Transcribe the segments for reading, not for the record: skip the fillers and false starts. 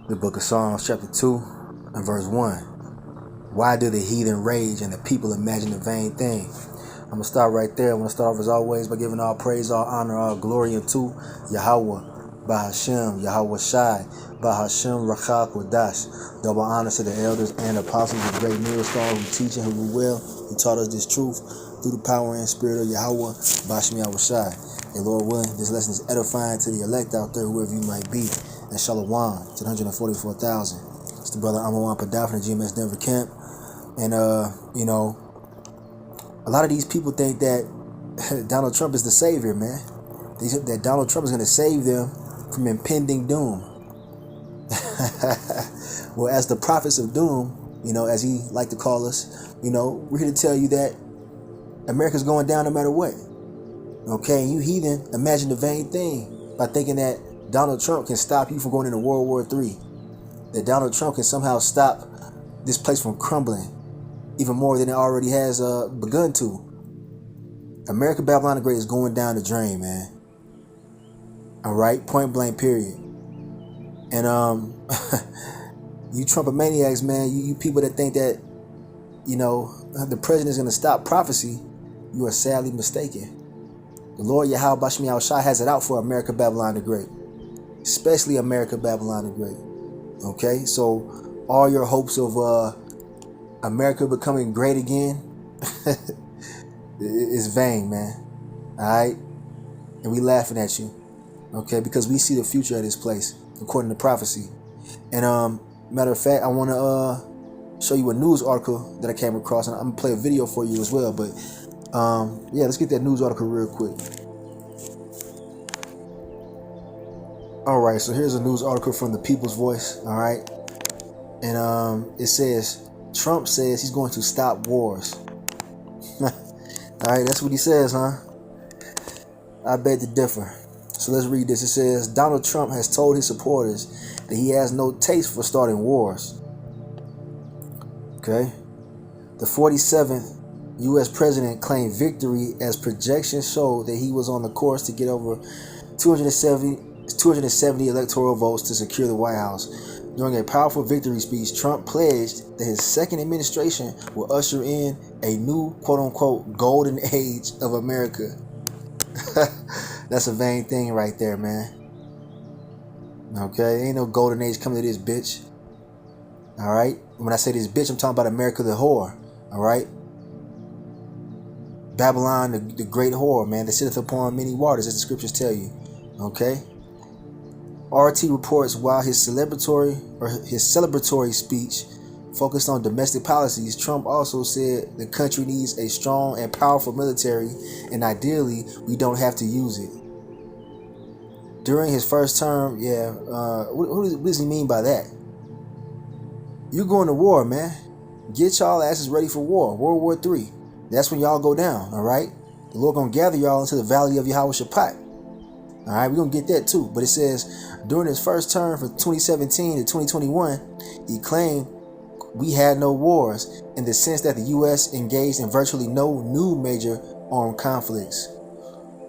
The book of Psalms, chapter 2, and verse 1. Why do the heathen rage and the people imagine a vain thing? I'm going to start right there. I want to start off as always by giving all praise, all honor, all glory unto Yahweh, by Hashem, Yahweh Shai, by Hashem Rachal Kodash. Double honor to the elders and apostles of great millstone who teach and who rule well, who taught us this truth through the power and spirit of Yahweh, by Hashem Yahweh Shai. And Lord willing, this lesson is edifying to the elect out there, whoever you might be. And Shalom to the 144,000. It's the brother Amawan Padaf from the GMS Denver camp. And, a lot of these people think that Donald Trump is the savior, man. That Donald Trump is going to save them from impending doom. Well, as the prophets of doom, as he like to call us, we're here to tell you that America's going down no matter what. Okay, and you heathen imagine the vain thing by thinking that Donald Trump can stop you from going into World War III. That Donald Trump can somehow stop this place from crumbling even more than it already has begun to. America Babylon the Great is going down the drain, man. All right, point blank, period. And you Trumpomaniacs, man, you people that think that the president is going to stop prophecy, you are sadly mistaken. The Lord Yahweh Bashmi Al-Shai has it out for America Babylon the Great. Especially America Babylon the Great. Okay, so all your hopes of America becoming great again is vain, man. Alright? And we laughing at you. Okay, because we see the future of this place, according to prophecy. And matter of fact, I want to show you a news article that I came across, and I'm gonna play a video for you as well. But yeah, let's get that news article real quick. Alright, so here's a news article from the People's Voice, alright? And it says, Trump says he's going to stop wars. Alright, that's what he says, huh? I beg to differ. So let's read this. It says, Donald Trump has told his supporters that he has no taste for starting wars. Okay? The 47th U.S. president claimed victory as projections showed that he was on the course to get over 270 electoral votes to secure the White House. During a powerful victory speech, Trump pledged that his second administration will usher in a new quote-unquote golden age of America. That's a vain thing right there, man. Okay, ain't no golden age coming to this bitch. Alright? When I say this bitch, I'm talking about America the whore. Alright? Babylon, the great whore, man, that sitteth upon many waters, as the scriptures tell you. Okay? RT reports while his celebratory speech focused on domestic policies, Trump also said the country needs a strong and powerful military, and ideally, we don't have to use it. During his first term, what does he mean by that? You're going to war, man. Get y'all asses ready for war, World War III. That's when y'all go down, all right? The Lord gonna gather y'all into the valley of Yahweh Shaphat. All right, we're gonna get that too. But it says, during his first term from 2017 to 2021, he claimed we had no wars in the sense that the U.S. engaged in virtually no new major armed conflicts.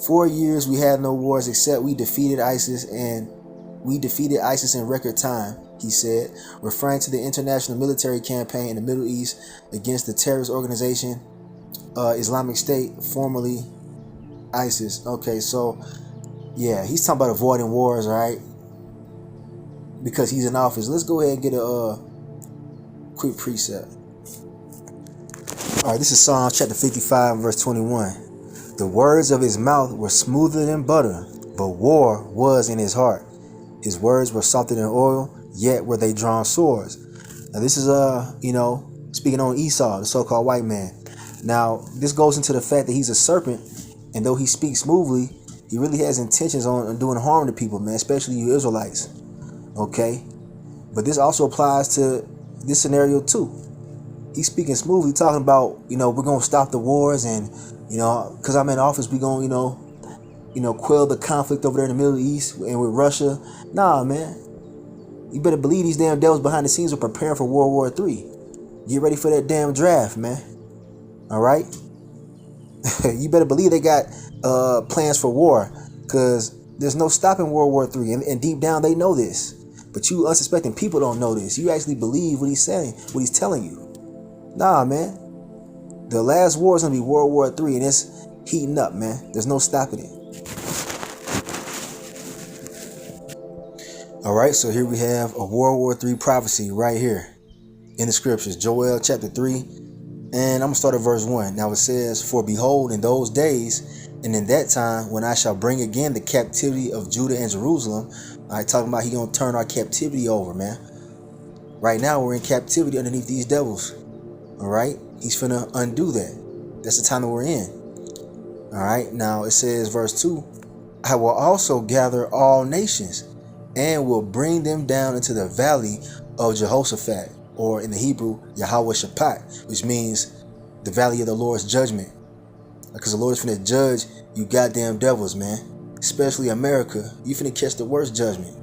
4 years we had no wars except we defeated ISIS in record time, he said, referring to the international military campaign in the Middle East against the terrorist organization Islamic State, formerly ISIS. Okay, so yeah, he's talking about avoiding wars, all right? Because he's in office. Let's go ahead and get a quick precept. All right, this is Psalm chapter 55, verse 21. The words of his mouth were smoother than butter, but war was in his heart. His words were softer than oil, yet were they drawn swords. Now this is speaking on Esau, the so-called white man. Now, this goes into the fact that he's a serpent, and though he speaks smoothly, he really has intentions on doing harm to people, man, especially you Israelites. Okay? But this also applies to this scenario too. He's speaking smoothly, talking about, we're going to stop the wars, and, because I'm in office, we're going to, quell the conflict over there in the Middle East and with Russia. Nah, man. You better believe these damn devils behind the scenes are preparing for World War III. Get ready for that damn draft, man. All right? You better believe they got plans for war, because there's no stopping World War III, and deep down they know this. But you unsuspecting people don't know this. You actually believe what he's saying, what he's telling you. Nah, man. The last war is going to be World War III, and it's heating up, man. There's no stopping it. All right, so here we have a World War III prophecy right here in the scriptures. Joel chapter 3, and I'm going to start at verse 1. Now it says, "For behold, in those days, and in that time, when I shall bring again the captivity of Judah and Jerusalem." All right, talking about he going to turn our captivity over, man. Right now, we're in captivity underneath these devils. All right, he's finna undo that. That's the time that we're in. All right, now it says, verse 2, "I will also gather all nations and will bring them down into the valley of Jehoshaphat," or in the Hebrew, Yahweh Shaphat, which means the valley of the Lord's judgment. Because the Lord is finna judge you goddamn devils, man. Especially America. You finna catch the worst judgment.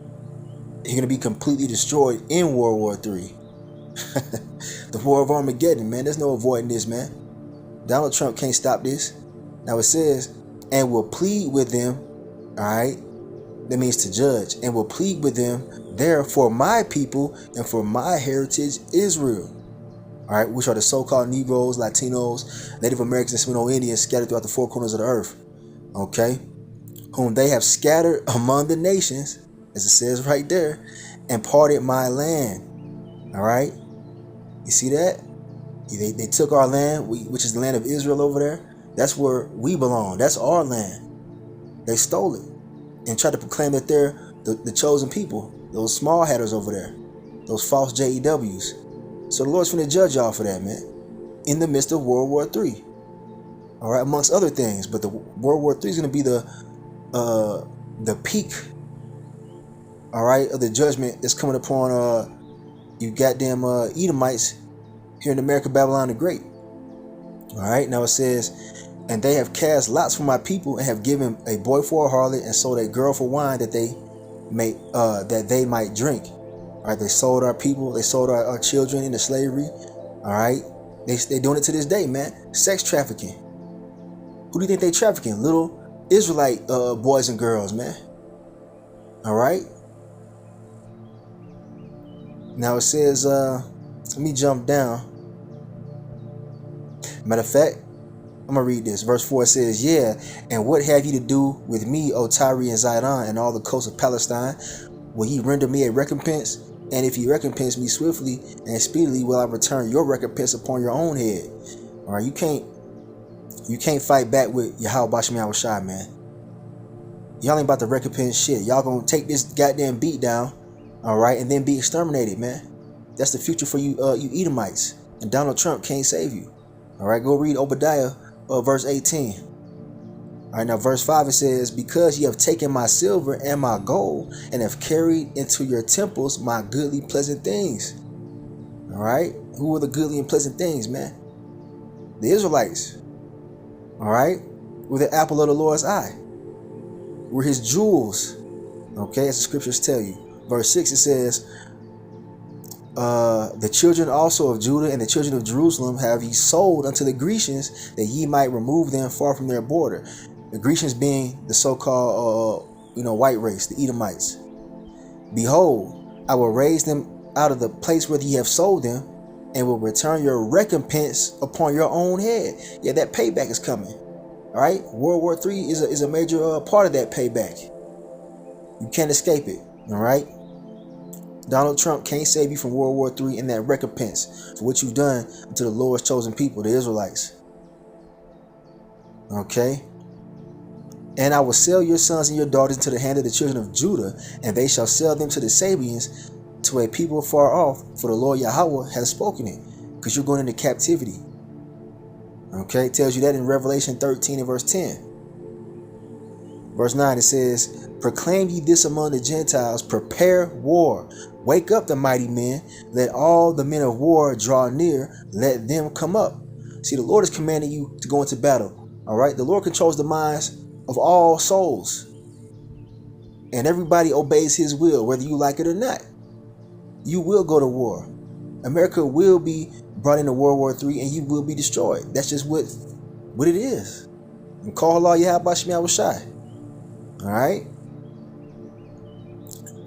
You're gonna be completely destroyed in World War III. The War of Armageddon, man. There's no avoiding this, man. Donald Trump can't stop this. Now it says, "and will plead with them," all right? That means to judge. "And will plead with them there for my people and for my heritage Israel." All right, which are the so-called Negroes, Latinos, Native Americans, and Seminole Indians scattered throughout the four corners of the earth. Okay? "Whom they have scattered among the nations," as it says right there, "and parted my land." All right? You see that? They took our land, which is the land of Israel over there. That's where we belong. That's our land. They stole it and tried to proclaim that they're the chosen people. Those small hatters over there. Those false JEWs. So the Lord's finna judge y'all for that, man. In the midst of World War III. All right, amongst other things. But the World War III is going to be the peak, all right, of the judgment that's coming upon you goddamn Edomites here in America, Babylon the Great. All right, now it says, "And they have cast lots for my people and have given a boy for a harlot and sold a girl for wine that they might drink." All right, they sold our people, they sold our children into slavery. All right, they doing it to this day, man. Sex trafficking. Who do you think they trafficking? Little Israelite boys and girls, man. All right. Now it says, let me jump down. Matter of fact, I'm going to read this. Verse 4 says, "Yeah, and what have ye to do with me, O Tyre and Zidon, and all the coasts of Palestine? Will ye render me a recompense? And if ye recompense me swiftly and speedily, will I return your recompense upon your own head?" All right, you can't fight back with Yahweh Basham Yahushai, man. Y'all ain't about to recompense shit. Y'all gonna take this goddamn beat down, all right, and then be exterminated, man. That's the future for you, you Edomites. And Donald Trump can't save you. All right, go read Obadiah, verse 18. All right, now verse 5 it says, "Because ye have taken my silver and my gold, and have carried into your temples my goodly pleasant things." All right, who were the goodly and pleasant things, man? The Israelites. All right, were the apple of the Lord's eye. Were his jewels. Okay, as the scriptures tell you. Verse 6 it says, "The children also of Judah and the children of Jerusalem have ye sold unto the Grecians, that ye might remove them far from their border." The Grecians being the so-called, white race, the Edomites. "Behold, I will raise them out of the place where ye have sold them, and will return your recompense upon your own head." Yeah, that payback is coming. All right, World War III is a major part of that payback. You can't escape it. All right. Donald Trump can't save you from World War III and that recompense for what you've done to the Lord's chosen people, the Israelites. Okay. "And I will sell your sons and your daughters into the hand of the children of Judah, and they shall sell them to the Sabians, to a people far off, for the Lord Yahweh has spoken it." Because you're going into captivity. Okay, it tells you that in Revelation 13 and verse 10. Verse 9 it says, "Proclaim ye this among the Gentiles, prepare war. Wake up the mighty men, let all the men of war draw near, let them come up." See, the Lord is commanding you to go into battle. All right, the Lord controls the minds of all souls, and everybody obeys his will, whether you like it or not. You will go to war. America will be brought into World War III, and you will be destroyed. That's just what it is. And call Allah Yahweh Basham Yahushai. All right.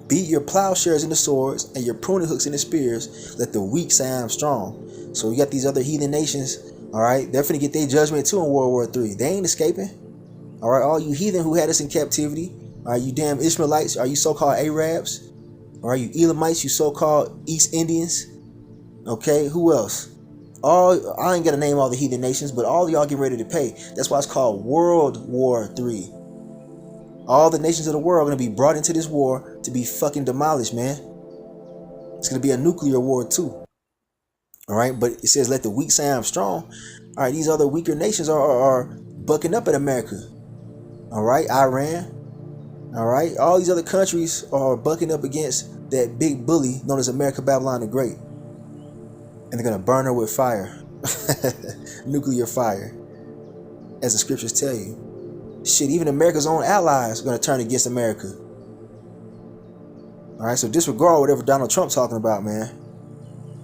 Beat your plowshares into swords and your pruning hooks into spears. Let the weak say I am strong. So you got these other heathen nations, all right? They're finna get their judgment too in World War III. They ain't escaping. All right, all you heathen who had us in captivity, all right, you damn Ishmaelites, are you so-called Arabs? Or are you Elamites, you so-called East Indians? Okay, who else? I ain't gonna name all the heathen nations, but all y'all get ready to pay. That's why it's called World War III. All the nations of the world are gonna be brought into this war to be fucking demolished, man. It's gonna be a nuclear war too. All right, but it says let the weak say I'm strong. All right, these other weaker nations are bucking up at America. All right, Iran. All right, all these other countries are bucking up against that big bully known as America Babylon the Great. And they're gonna burn her with fire. Nuclear fire. As the scriptures tell you. Shit, even America's own allies are gonna turn against America. Alright, so disregard whatever Donald Trump's talking about, man.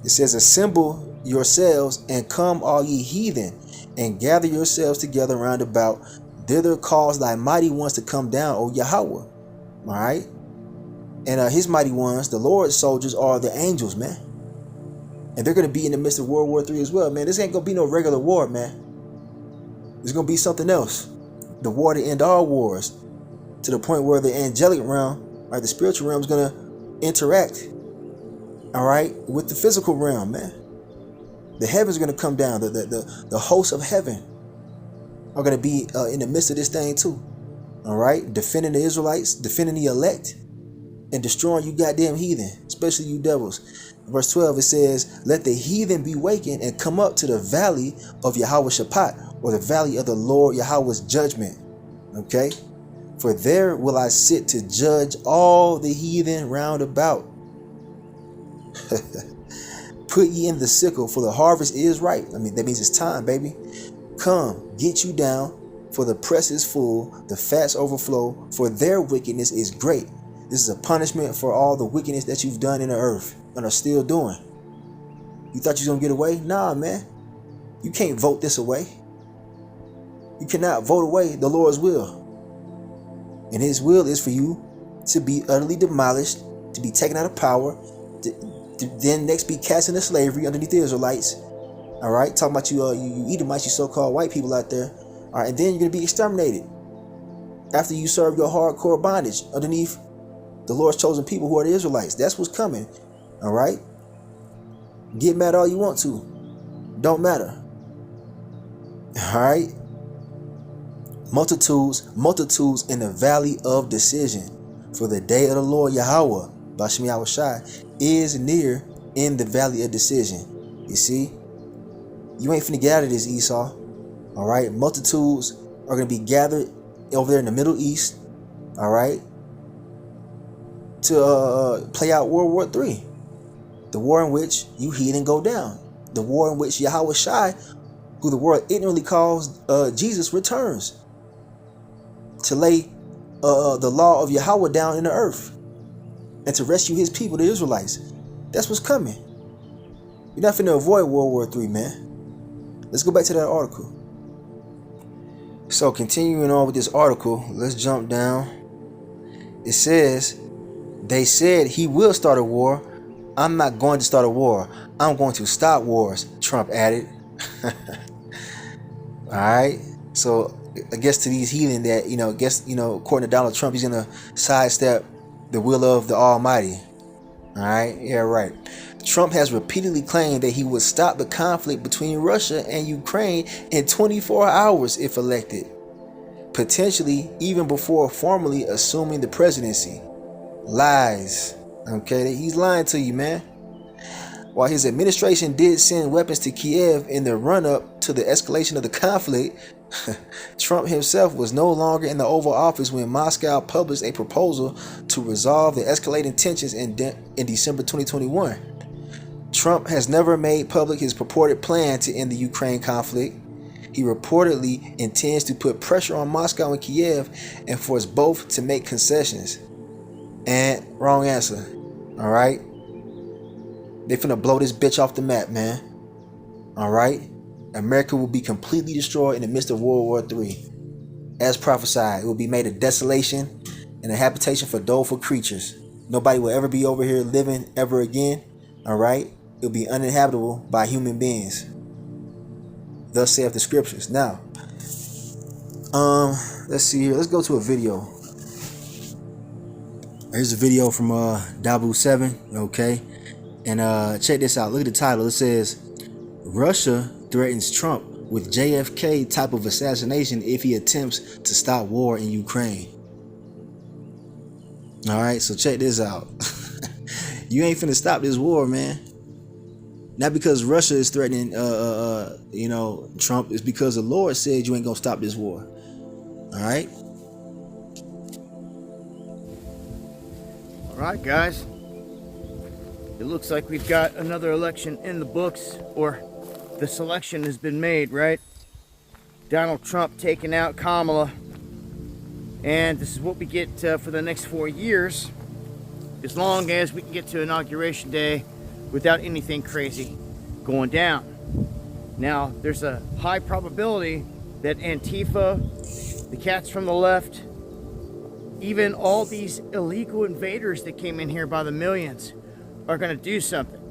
It says, assemble yourselves and come all ye heathen, and gather yourselves together round about. Thither cause thy mighty ones to come down, O Yahweh. Alright? And his mighty ones, the Lord's soldiers, are the angels, man. And they're going to be in the midst of World War III as well, man. This ain't going to be no regular war, man. It's going to be something else. The war to end all wars. To the point where the angelic realm, right, the spiritual realm is going to interact, all right, with the physical realm, man. The heavens are going to come down. The hosts of heaven are going to be in the midst of this thing too. All right, defending the Israelites, defending the elect, and destroying you goddamn heathen, especially you devils. Verse 12, it says, let the heathen be wakened and come up to the valley of Yahweh Shaphat, or the valley of the Lord Yahweh's judgment. Okay? For there will I sit to judge all the heathen round about. Put ye in the sickle, for the harvest is ripe. I mean, that means it's time, baby. Come, get you down, for the press is full, the fats overflow, for their wickedness is great. This is a punishment for all the wickedness that you've done in the earth and are still doing. You thought you was going to get away? Nah, man. You can't vote this away. You cannot vote away the Lord's will. And his will is for you to be utterly demolished, to be taken out of power, to then next be cast into slavery underneath the Israelites. All right, talking about you Edomites, you so-called white people out there. All right, and then you're going to be exterminated after you serve your hardcore bondage underneath the Lord's chosen people who are the Israelites. That's what's coming. All right, get mad all you want to, don't matter. All right, multitudes in the valley of decision, for the day of the Lord Yahweh Bashem Yahushai is near in the valley of decision. You see, you ain't finna get out of this, Esau. All right, multitudes are going to be gathered over there in the Middle East, all right, to play out World War III, the war in which you heathen go down, the war in which Yahweh Shai, who the world ignorantly calls Jesus, returns to lay the law of Yahweh down in the earth and to rescue his people, the Israelites. That's what's coming. You're not finna avoid World War III, man. Let's go back to that article. So continuing on with this article, let's jump down. It says, they said he will start a war. I'm not going to start a war. I'm going to stop wars, Trump added. All right. So I guess to these heathen that, according to Donald Trump, he's going to sidestep the will of the Almighty. All right. Yeah, right. Trump has repeatedly claimed that he would stop the conflict between Russia and Ukraine in 24 hours if elected, potentially even before formally assuming the presidency. Lies. Okay, he's lying to you, man. While his administration did send weapons to Kiev in the run-up to the escalation of the conflict, Trump himself was no longer in the Oval Office when Moscow published a proposal to resolve the escalating tensions in December 2021. Trump has never made public his purported plan to end the Ukraine conflict. He reportedly intends to put pressure on Moscow and Kiev and force both to make concessions. And wrong answer. All right. They finna blow this bitch off the map, man. All right. America will be completely destroyed in the midst of World War III. As prophesied, it will be made a desolation and a habitation for doleful creatures. Nobody will ever be over here living ever again. All right, it'll be uninhabitable by human beings. Thus saith the scriptures. Now, let's see here. Let's go to a video. Here's a video from WW3. Okay, and check this out. Look at the title. It says, Russia threatens Trump with JFK type of assassination if he attempts to stop war in Ukraine. All right, so check this out. You ain't finna stop this war, man. Not because Russia is threatening, Trump. It's because the Lord said you ain't gonna stop this war. All right. All right, guys. It looks like we've got another election in the books, or the selection has been made, right? Donald Trump taking out Kamala. And this is what we get for the next 4 years, as long as we can get to Inauguration Day without anything crazy going down. Now, there's a high probability that Antifa, the cats from the left, even all these illegal invaders that came in here by the millions are going to do something.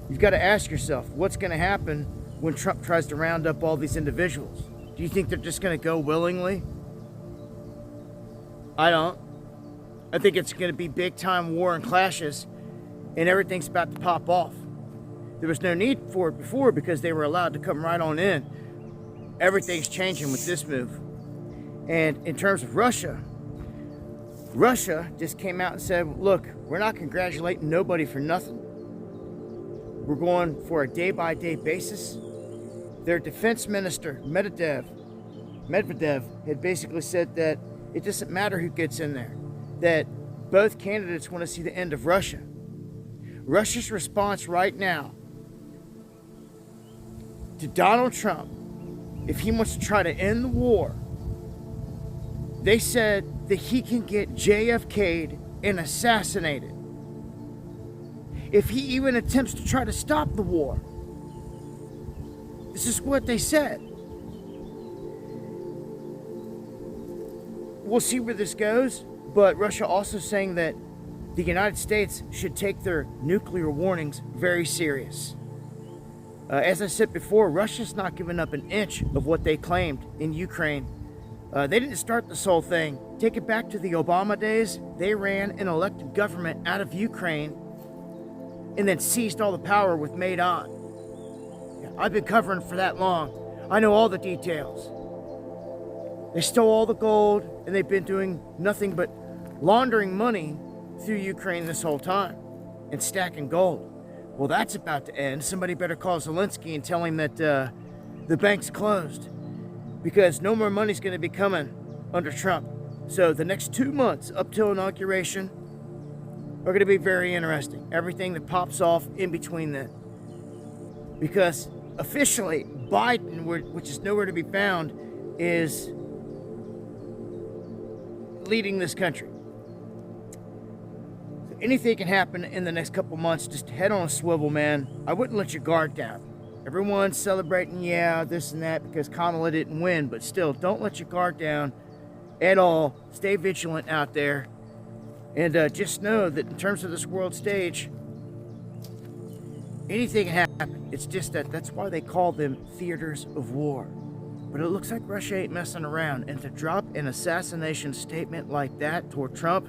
You've got to ask yourself, what's going to happen when Trump tries to round up all these individuals? Do you think they're just going to go willingly? I don't. I think it's going to be big time war and clashes, and everything's about to pop off. There was no need for it before because they were allowed to come right on in. Everything's changing with this move. And in terms of Russia just came out and said, look, we're not congratulating nobody for nothing. We're going for a day-by-day basis. Their defense minister, Medvedev, had basically said that it doesn't matter who gets in there, that both candidates want to see the end of Russia. Russia's response right now to Donald Trump, if he wants to try to end the war, they said that he can get JFK'd and assassinated if he even attempts to try to stop the war. This is what they said. We'll see where this goes, but Russia also saying that the United States should take their nuclear warnings very serious. As I said before, Russia's not giving up an inch of what they claimed in Ukraine. They didn't start this whole thing. Take it back to the Obama days. They ran an elected government out of Ukraine and then seized all the power with Maidan. I've been covering for that long. I know all the details. They stole all the gold, and they've been doing nothing but laundering money through Ukraine this whole time and stacking gold. Well, that's about to end. Somebody better call Zelensky and tell him that the bank's closed, because no more money's going to be coming under Trump. So the next 2 months up till inauguration are going to be very interesting. Everything that pops off in between then. Because officially, Biden, which is nowhere to be found, is leading this country. So anything can happen in the next couple months. Just head on a swivel, man. I wouldn't let your guard down. Everyone's celebrating, yeah, this and that, because Kamala didn't win, but still, don't let your guard down at all. Stay vigilant out there. And just know that in terms of this world stage, anything can happen. It's just that's why they call them theaters of war. But it looks like Russia ain't messing around. And to drop an assassination statement like that toward Trump,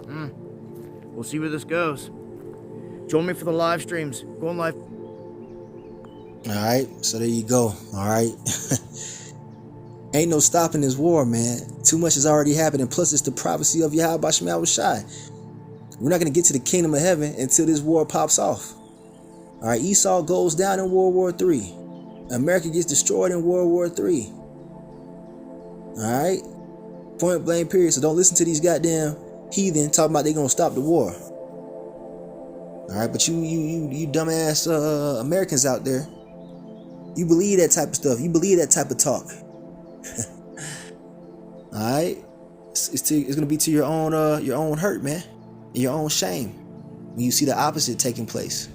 we'll see where this goes. Join me for the live streams. Going live. All right, so there you go. All right. Ain't no stopping this war, man. Too much has already happened, and plus it's the prophecy of Yahweh Shema Shai. We're not going to get to the kingdom of heaven until this war pops off. All right, Esau goes down in World War III. America gets destroyed in World War III. All right, point blank period. So don't listen to these goddamn heathen talking about they gonna stop the war. All right, but you dumbass Americans out there, you believe that type of stuff. You believe that type of talk. All right, it's gonna be to your own hurt, man, and your own shame when you see the opposite taking place.